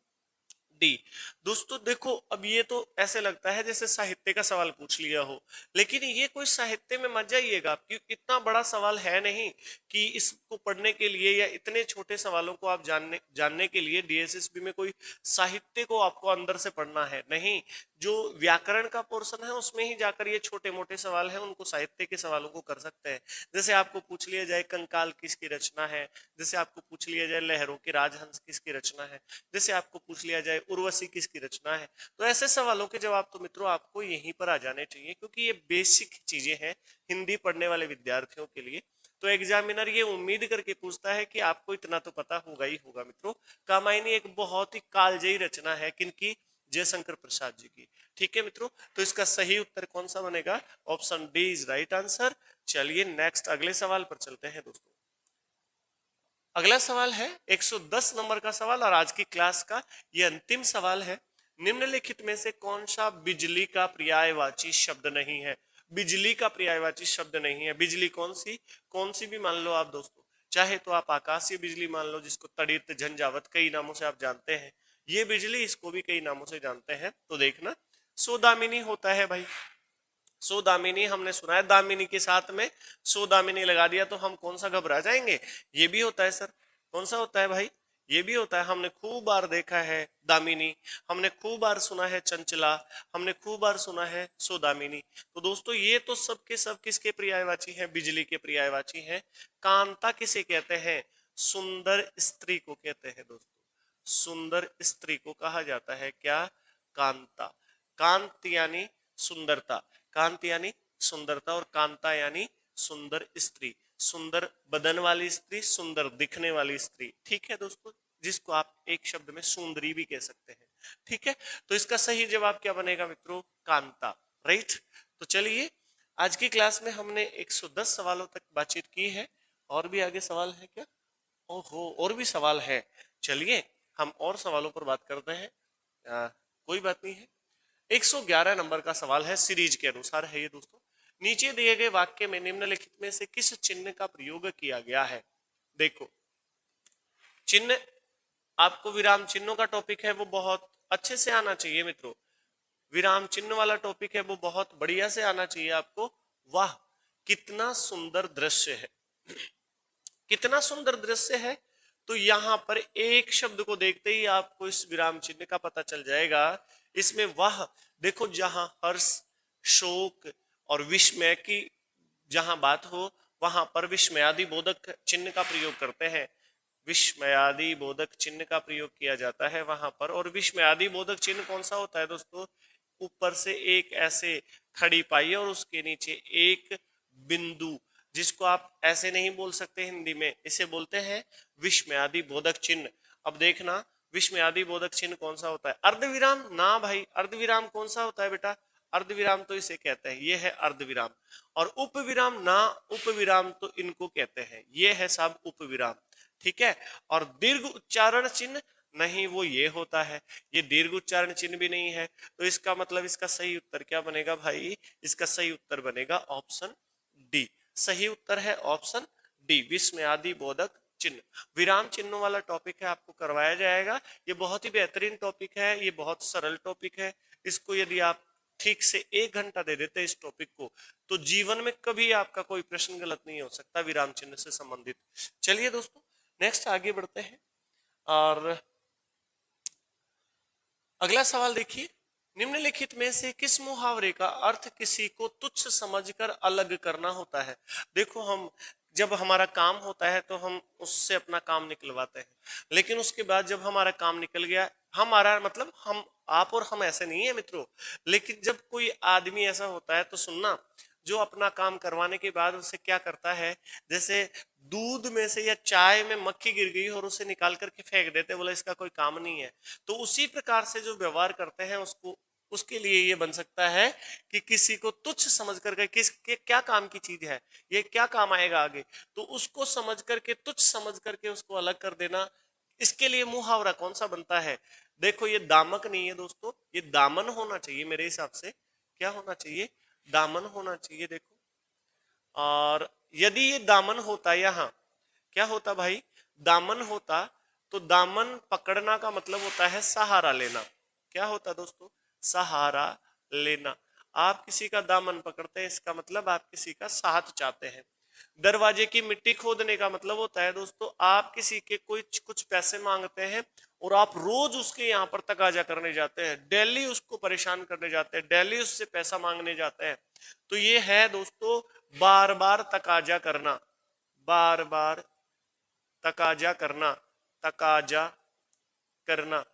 D. दोस्तों देखो, अब ये तो ऐसे लगता है जैसे साहित्य का सवाल पूछ लिया हो, लेकिन ये कोई साहित्य में मत जाइएगा, क्योंकि इतना बड़ा सवाल है नहीं कि इसको पढ़ने के लिए या इतने छोटे सवालों को आप जानने के लिए डीएसएसबी में कोई साहित्य को आपको अंदर से पढ़ना है। नहीं, जो व्याकरण का पोर्शन है उसमें ही जाकर ये छोटे मोटे सवाल हैं उनको साहित्य के सवालों को कर सकते हैं। जैसे आपको पूछ लिया जाए कंकाल किसकी रचना है, जैसे आपको पूछ लिया जाए लहरों के राजहंस किसकी रचना है, जैसे आपको पूछ लिया जाए उर्वशी किसकी रचना है। तो ऐसे सवालों के जवाब तो मित्रों आपको यहीं पर आ जाने चाहिए, क्योंकि ये बेसिक चीजें हैं हिंदी पढ़ने वाले विद्यार्थियों के लिए। तो एग्जामिनर ये उम्मीद करके पूछता है कि आपको इतना तो पता होगा ही होगा मित्रों। कामायनी एक बहुत ही कालजयी रचना है। किनकी? जयशंकर प्रसाद जी की। ठीक है मित्रों, तो इसका सही उत्तर कौन सा बनेगा? Option D is right answer. चलिए नेक्स्ट अगले सवाल पर चलते हैं दोस्तों। अगला सवाल है 110 नंबर का सवाल और आज की क्लास का ये अंतिम सवाल है। निम्नलिखित में से कौन सा बिजली का पर्यायवाची शब्द नहीं है? बिजली का पर्यायवाची शब्द नहीं है। बिजली कौन सी भी मान लो आप दोस्तों, चाहे तो आप आकाशीय बिजली मान लो, जिसको तड़ित झंझावत कई नामों से आप जानते हैं। ये बिजली, इसको भी कई नामों से जानते हैं। तो देखना, सौदामिनी होता है भाई। सौदामिनी हमने सुना है, दामिनी के साथ में सौदामिनी लगा दिया तो हम कौन सा घबरा जाएंगे? ये भी होता है सर। कौन सा होता है भाई? ये भी होता है। हमने खूब बार देखा है दामिनी, हमने खूब बार सुना है चंचला, हमने खूब बार सुना है सौदामिनी। तो दोस्तों ये तो सब के सब किसके पर्यायवाची हैं? बिजली के पर्यायवाची हैं। कांता किसे कहते हैं? सुंदर स्त्री को कहते हैं दोस्तों। सुंदर स्त्री को कहा जाता है क्या? कांता। कांत यानी सुंदरता, कांत यानी सुंदरता और कांता यानी सुंदर स्त्री। सुंदर बदन वाली स्त्री, सुंदर दिखने वाली स्त्री। ठीक है दोस्तों, जिसको आप एक शब्द में सुंदरी भी कह सकते हैं। ठीक है, तो इसका सही जवाब क्या बनेगा मित्रों? कांता। राइट। तो चलिए, आज की क्लास में हमने 110 सवालों तक बातचीत की है। और भी आगे सवाल है क्या? ओहो, और भी सवाल है। चलिए हम और सवालों पर बात करते हैं। कोई बात नहीं है। 111 नंबर का सवाल है, सीरीज के अनुसार है ये दोस्तों। नीचे दिए गए वाक्य में निम्नलिखित में से किस चिन्ह का प्रयोग किया गया है? देखो, चिन्ह, आपको विराम चिन्हों का टॉपिक है वो बहुत अच्छे से आना चाहिए मित्रों। विराम चिन्ह वाला टॉपिक है वो बहुत बढ़िया से आना चाहिए आपको। वाह, कितना सुंदर दृश्य है, कितना सुंदर दृश्य है। तो यहां पर एक शब्द को देखते ही आपको इस विराम चिन्ह का पता चल जाएगा। इसमें वाह, देखो, जहां हर्ष, शोक और विस्मय की जहां बात हो, वहां पर विस्मयादि बोधक चिन्ह का प्रयोग करते हैं। विस्मयादि बोधक चिन्ह का प्रयोग किया जाता है वहां पर। और विस्मयादि बोधक चिन्ह कौन सा होता है दोस्तों? ऊपर से एक ऐसे खड़ी पाई और उसके नीचे एक बिंदु, जिसको आप ऐसे नहीं बोल सकते हिंदी में, इसे बोलते हैं विस्मयादि बोधक चिन्ह। अब देखना, विस्मयादि बोधक चिन्ह कौन सा होता है? अर्धविराम ना भाई, अर्धविराम कौन सा होता है बेटा? अर्धविराम तो इसे कहते हैं, ये है अर्धविराम। और उपविराम ना, उपविराम तो इनको कहते हैं, ये है साहब उपविराम। ठीक है। और दीर्घ उच्चारण चिन्ह नहीं, वो ये होता है, ये दीर्घ उच्चारण चिन्ह भी नहीं है। तो इसका मतलब इसका सही उत्तर क्या बनेगा भाई? इसका सही उत्तर बनेगा ऑप्शन डी। सही उत्तर है ऑप्शन डी, विस्मयादि बोधक चिन्ह। विराम चिन्हों वाला टॉपिक है, आपको करवाया जाएगा। ये बहुत ही बेहतरीन टॉपिक है, ये बहुत सरल टॉपिक है। इसको यदि आप ठीक से 1 घंटा दे देते इस टॉपिक को, तो जीवन में कभी आपका कोई प्रश्न गलत नहीं हो सकता विराम चिन्ह से संबंधित। चलिए दोस्तों, नेक्स्ट आगे बढ़ते हैं। और अगला सवाल देखिए, निम्नलिखित में से किस मुहावरे का अर्थ किसी को तुच्छ समझकर अलग करना होता है? देखो, हम जब हमारा काम होता है तो हम उससे अपना काम निकलवाते हैं, लेकिन उसके बाद जब हमारा काम निकल गया, हमारा मतलब हम, आप और हम ऐसे नहीं है मित्रों, लेकिन जब कोई आदमी ऐसा होता है तो सुनना, जो अपना काम करवाने के बाद उसे क्या करता है, जैसे दूध में से या चाय में मक्खी गिर गई और उसे निकाल करके फेंक देते, बोला इसका कोई काम नहीं है। तो उसी प्रकार से जो व्यवहार करते हैं उसको, उसके लिए ये बन सकता है कि किसी को तुच्छ समझ करके, किसके क्या काम की चीज है, ये क्या काम आएगा आगे, तो उसको समझ करके, तुच्छ समझ करके उसको अलग कर देना। इसके लिए मुहावरा कौन सा बनता है? देखो, ये दामक नहीं है दोस्तों, ये दामन होना चाहिए मेरे हिसाब से। क्या होना चाहिए? दामन होना चाहिए। देखो, और यदि ये दामन होता, यहाँ क्या होता भाई? दामन होता, तो दामन पकड़ना का मतलब होता है सहारा लेना। क्या होता दोस्तों? सहारा लेना। आप किसी का दामन पकड़ते हैं, इसका मतलब आप किसी का साथ चाहते हैं। दरवाजे की मिट्टी खोदने का मतलब होता है दोस्तों, आप किसी के कोई कुछ पैसे मांगते हैं और आप रोज उसके यहाँ पर तकाजा करने जाते हैं, डेली उसको परेशान करने जाते हैं, डेली उससे पैसा मांगने जाते हैं। तो ये है दोस्तों बार बार तकाजा करना, बार बार तकाजा करना, तकाजा करना,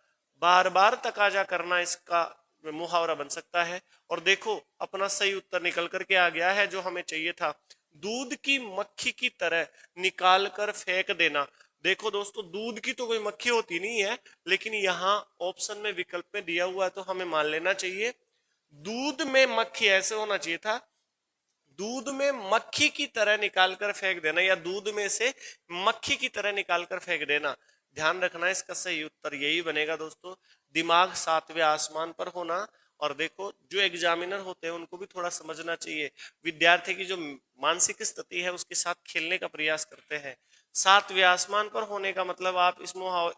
बार बार तकाजा करना, इसका मुहावरा बन सकता है। और देखो, अपना सही उत्तर निकल करके आ गया है जो हमें चाहिए था। दूध की मक्खी की तरह निकाल कर फेंक देना। देखो दोस्तों, दूध की तो कोई मक्खी होती नहीं है, लेकिन यहाँ ऑप्शन में विकल्प में दिया हुआ है तो हमें मान लेना चाहिए दूध में मक्खी, ऐसे होना चाहिए था दूध में मक्खी की तरह निकालकर फेंक देना, या दूध में से मक्खी की तरह निकालकर फेंक देना। ध्यान रखना, इसका सही उत्तर यही बनेगा दोस्तों, दिमाग सातवें आसमान पर होना। और देखो, जो एग्जामिनर होते हैं उनको भी थोड़ा समझना चाहिए, विद्यार्थी की जो मानसिक स्थिति है उसके साथ खेलने का प्रयास करते हैं। सातवें आसमान पर होने का मतलब आप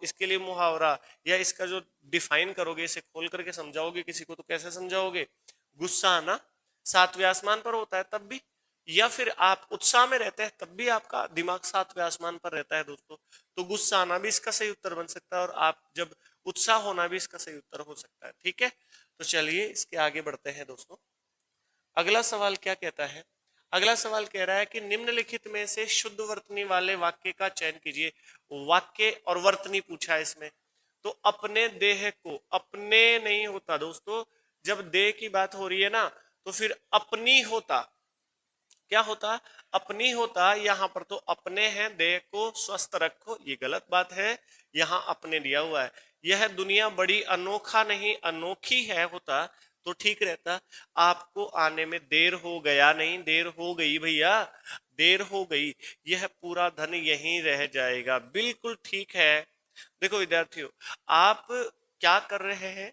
इसके लिए मुहावरा या इसका जो डिफाइन करोगे, इसे खोल करके समझाओगे किसी को, तो कैसे समझाओगे? गुस्सा आना सातवें आसमान पर होता है तब भी, या फिर आप उत्साह में रहते हैं तब भी आपका दिमाग सातवें आसमान पर रहता है दोस्तों। तो गुस्सा आना भी इसका सही उत्तर बन सकता है, और आप जब उत्साह होना भी इसका सही उत्तर हो सकता है। ठीक है, तो चलिए इसके आगे बढ़ते हैं दोस्तों। अगला सवाल क्या कहता है? अगला सवाल कह रहा है कि निम्नलिखित में से शुद्ध वर्तनी वाले वाक्य का चयन कीजिए। वाक्य और वर्तनी पूछा है इसमें, तो अपने देह को, अपने नहीं होता दोस्तों, जब देह की बात हो रही है ना तो फिर अपनी होता, क्या होता? अपनी होता। यहाँ पर तो अपने हैं, देह को स्वस्थ रखो, ये गलत बात है, यहाँ अपने दिया हुआ है। यह दुनिया बड़ी अनोखा नहीं अनोखी है होता तो ठीक रहता। आपको आने में देर हो गया, नहीं देर हो गई भैया, देर हो गई। यह पूरा धन यहीं रह जाएगा, बिल्कुल ठीक है। देखो विद्यार्थियों, आप क्या कर रहे हैं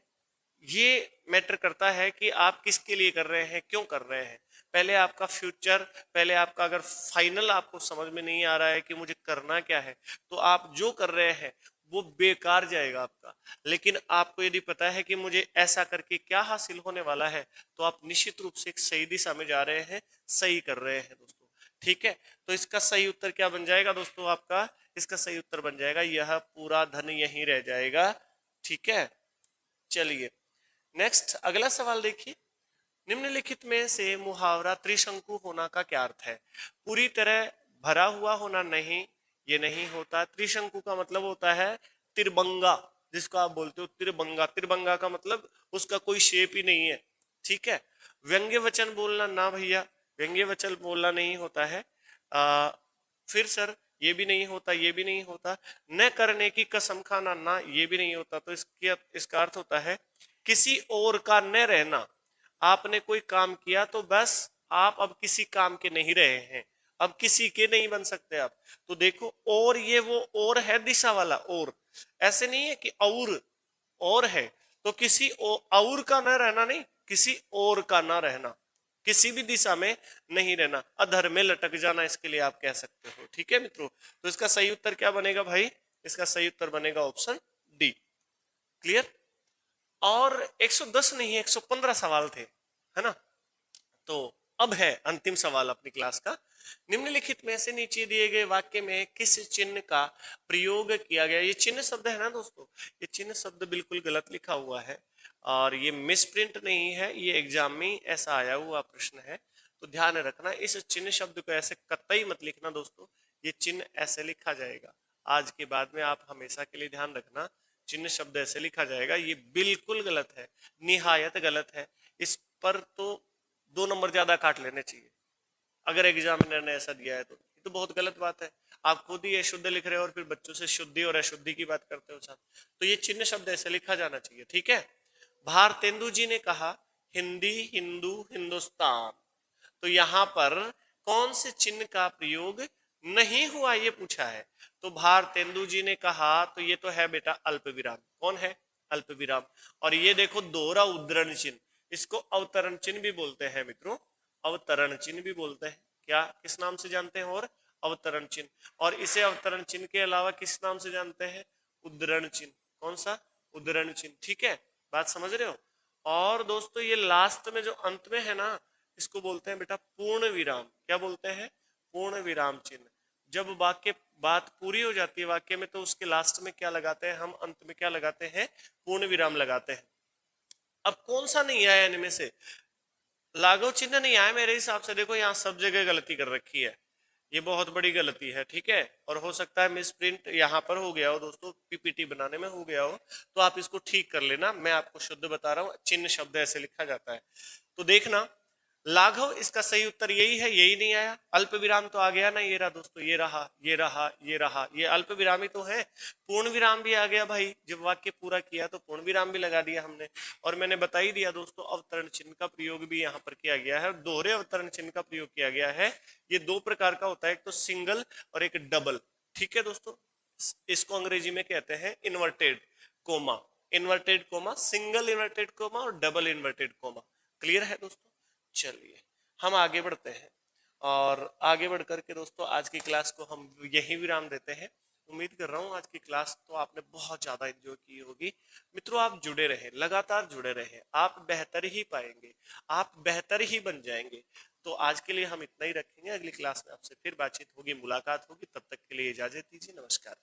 ये मैटर करता है कि आप किसके लिए कर रहे हैं, क्यों कर रहे हैं। पहले आपका फ्यूचर, पहले आपका अगर फाइनल आपको समझ में नहीं आ रहा है कि मुझे करना क्या है, तो आप जो कर रहे हैं वो बेकार जाएगा आपका। लेकिन आपको यदि पता है कि मुझे ऐसा करके क्या हासिल होने वाला है, तो आप निश्चित रूप से एक सही दिशा में जा रहे हैं, सही कर रहे हैं दोस्तों। ठीक है, तो इसका सही उत्तर क्या बन जाएगा दोस्तों? आपका इसका सही उत्तर बन जाएगा यह पूरा धन यहीं रह जाएगा। ठीक है, चलिए नेक्स्ट अगला सवाल देखिए। निम्नलिखित में से मुहावरा त्रिशंकु होना का क्या अर्थ है? पूरी तरह भरा हुआ होना, नहीं, ये नहीं होता। त्रिशंकु का मतलब होता है तिरबंगा, जिसको आप बोलते हो तिरबंगा। तिरबंगा का मतलब उसका कोई शेप ही नहीं है। ठीक है, व्यंग्य वचन बोलना, ना भैया, व्यंग्य वचन बोलना नहीं होता है। फिर सर ये भी नहीं होता, ये भी नहीं होता। न करने की कसम खाना, ना, ये भी नहीं होता। तो इसका अर्थ होता है किसी और का न रहना। आपने कोई काम किया तो बस आप अब किसी काम के नहीं रहे हैं, अब किसी के नहीं बन सकते आप। तो देखो, और ये वो और है दिशा वाला, और ऐसे नहीं है कि और है, तो किसी और का न रहना, नहीं, किसी और का ना रहना, किसी भी दिशा में नहीं रहना, अधर में लटक जाना, इसके लिए आप कह सकते हो। ठीक है मित्रों, तो इसका सही उत्तर क्या बनेगा भाई? इसका सही उत्तर बनेगा ऑप्शन डी। क्लियर? और 110 नहीं 115 सवाल थे, है ना? तो अब है अंतिम सवाल अपनी क्लास का। निम्नलिखित में से नीचे दिए गए वाक्य में किस चिन्ह का प्रयोग किया गया? ये चिन्ह शब्द है ना दोस्तों, ये चिन्ह शब्द बिल्कुल गलत लिखा हुआ है, और ये मिसप्रिंट नहीं है, ये एग्जाम में ऐसा आया हुआ प्रश्न है। तो ध्यान रखना, इस चिन्ह शब्द को ऐसे कतई मत लिखना दोस्तों, ये चिन्ह ऐसे लिखा जाएगा। आज के बाद में आप हमेशा के लिए ध्यान रखना, चिन्ह शब्द ऐसे लिखा जाएगा, ये बिल्कुल गलत है, निहायत गलत है। इस पर तो 2 नंबर ज्यादा काट लेने चाहिए अगर एग्जामिनर ने ऐसा दिया है तो। ये तो बहुत गलत बात है, आप खुद ही अशुद्ध लिख रहे हो और फिर बच्चों से शुद्धि और अशुद्धि की बात करते हो साथ। तो ये चिन्ह शब्द ऐसे लिखा जाना चाहिए। ठीक है, भारतेंदु जी ने कहा हिंदी, हिंदू, हिंदुस्तान। तो यहाँ पर कौन से चिन्ह का प्रयोग नहीं हुआ ये पूछा है। तो भारतेंदु जी ने कहा, तो ये तो है बेटा अल्प विराम। कौन है? अल्प विराम। और ये देखो दोहरा उद्धरण चिन्ह, इसको अवतरण चिन्ह भी बोलते हैं मित्रों, अवतरण चिन्ह भी बोलते हैं। क्या किस नाम से जानते हैं? और अवतरण चिन्ह। और इसे अवतरण चिन्ह के अलावा किस नाम से जानते हैं? उद्धरण चिन्ह। कौन सा? उद्धरण चिन्ह। ठीक है, बात समझ रहे हो? और दोस्तों ये लास्ट में जो अंत में है ना, इसको बोलते हैं बेटा पूर्ण विराम। क्या बोलते हैं? पूर्ण विराम चिन्ह। जब वाक्य बात पूरी हो जाती है वाक्य में, तो उसके लास्ट में क्या लगाते हैं हम? अंत में क्या लगाते हैं? पूर्ण विराम लगाते हैं। अब कौन सा नहीं आया इनमें से? लागू चिन्ह नहीं आया मेरे हिसाब से। देखो यहाँ सब जगह गलती कर रखी है, ये बहुत बड़ी गलती है। ठीक है, और हो सकता है मिस प्रिंट यहाँ पर हो गया हो दोस्तों, पीपीटी बनाने में हो गया हो, तो आप इसको ठीक कर लेना। मैं आपको शुद्ध बता रहा हूँ, चिन्ह शब्द ऐसे लिखा जाता है। तो देखना, लाघव, इसका सही उत्तर यही है, यही नहीं आया। अल्प विराम तो आ गया ना, ये रहा दोस्तों, ये रहा, ये रहा, ये रहा, ये अल्प विराम ही तो है। पूर्ण विराम भी आ गया भाई, जब वाक्य पूरा किया तो पूर्ण विराम भी लगा दिया हमने। और मैंने बता ही दिया दोस्तों, अवतरण चिन्ह का प्रयोग भी यहाँ पर किया गया है, और दोहरे अवतरण चिन्ह का प्रयोग किया गया है। ये दो प्रकार का होता है, एक तो सिंगल और एक डबल। ठीक है दोस्तों, इसको अंग्रेजी में कहते हैं inverted coma. Inverted coma, single inverted coma और डबल इन्वर्टेड कोमा। क्लियर है दोस्तों? चलिए हम आगे बढ़ते हैं, और आगे बढ़ करके दोस्तों आज की क्लास को हम यही विराम देते हैं। उम्मीद कर रहा हूँ आज की क्लास तो आपने बहुत ज्यादा एंजॉय की होगी। मित्रों, आप जुड़े रहे, लगातार जुड़े रहे, आप बेहतर ही पाएंगे, आप बेहतर ही बन जाएंगे। तो आज के लिए हम इतना ही रखेंगे, अगली क्लास में आपसे फिर बातचीत होगी, मुलाकात होगी। तब तक के लिए इजाजत दीजिए, नमस्कार।